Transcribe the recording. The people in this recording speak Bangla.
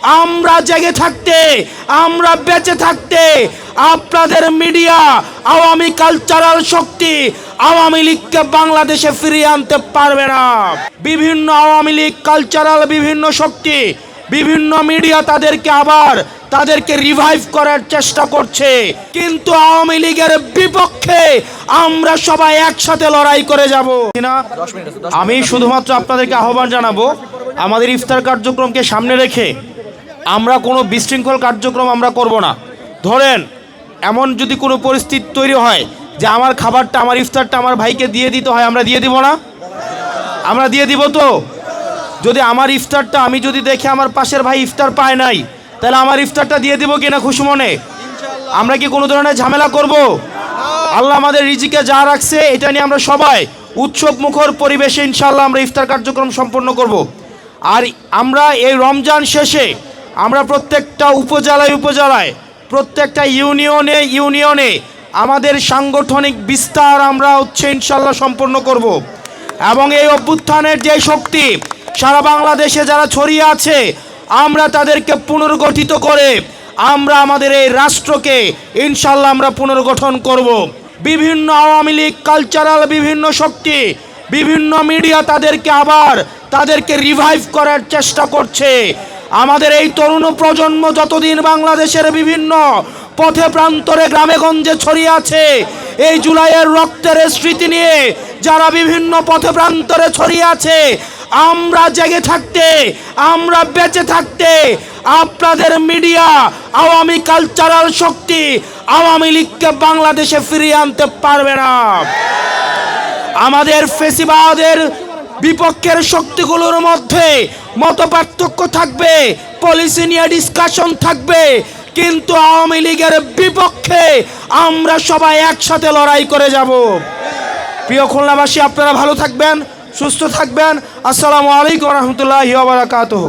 আমরা জেগে থাকতে, আমরা বেঁচে থাকতে আপনাদের মিডিয়া, আওয়ামী কালচারাল শক্তি আওয়ামী লীগকে বাংলাদেশে ফিরিয়ে আনতে পারবে না। বিভিন্ন আওয়ামী লীগ কালচারাল বিভিন্ন শক্তি, বিভিন্ন মিডিয়া তাদেরকে রিভাইভ করার চেষ্টা করছে, কিন্তু আওয়ামী লীগের বিপক্ষে আমরা সবাই একসাথে লড়াই করে যাব না। আমি শুধুমাত্র আপনাদেরকে আহ্বান জানাবো, আমাদের ইফতার কার্যক্রমকে সামনে রেখে আমরা কোনো বিশৃঙ্খল কার্যক্রম আমরা করব না। ধরেন এমন যদি কোনো পরিস্থিতি তৈরি হয় যে আমার খাবারটা, আমার ইফতারটা আমার ভাইকে দিয়ে দিতে হয়, আমরা দিয়ে দিব না? আমরা দিয়ে দিব তো? যদি আমার ইফতারটা আমি যদি দেখে আমার পাশের ভাই ইফতার পায় নাই, তাহলে আমার ইফতারটা দিয়ে দিব কিনা খুশি মনে? আমরা কি কোনো ধরনের ঝামেলা করব? আল্লাহ আমাদের রিজিকে যা রাখছে এটা নিয়ে আমরা সবাই উৎসব মুখর পরিবেশে ইনশাআল্লাহ আমরা ইফতার কার্যক্রম সম্পন্ন করব। আর আমরা এই রমজান শেষে আমরা প্রত্যেকটা উপজেলায় প্রত্যেকটা ইউনিয়নে আমাদের সাংগঠনিক বিস্তার আমরা ইনশাআল্লাহ সম্পন্ন করব। এবং এই অভ্যুত্থানের যে শক্তি সারা বাংলাদেশে যারা ছড়িয়ে আছে, আমরা তাদেরকে পুনর্গঠিত করে আমরা আমাদের এই রাষ্ট্রকে ইনশাআল্লাহ আমরা পুনর্গঠন করব। বিভিন্ন আওয়ামী লীগ কালচারাল বিভিন্ন শক্তি, বিভিন্ন মিডিয়া তাদেরকে রিভাইভ করার চেষ্টা করছে। আমাদের এই তরুণ প্রজন্ম যতদিন বাংলাদেশের বিভিন্ন পথে প্রান্তরে গ্রামে গঞ্জে ছড়িয়ে আছে, এই জুলাইয়ের রক্তের স্মৃতি নিয়ে যারা বিভিন্ন পথে প্রান্তরে ছড়িয়ে আছে, আমরা জেগে থাকতে, আমরা বেঁচে থাকতে আপনাদের মিডিয়া, আওয়ামী কালচারাল শক্তি আওয়ামী লীগকে বাংলাদেশে ফিরিয়ে আনতে পারবে না। আমাদের ফেসিবাদের বিপক্ষের শক্তিগুলোর মধ্যে মতপার্থক্য থাকবে, পলিসি নিয়ে ডিসকাশন থাকবে, কিন্তু আওয়ামী লীগের বিপক্ষে আমরা সবাই একসাথে লড়াই করে যাব। প্রিয় খুলনাবাসী, আপনারা ভালো থাকবেন, সুস্থ থাকবেন। আসসালামু আলাইকুম ওয়া রাহমাতুল্লাহি ওয়া বারাকাতুহু।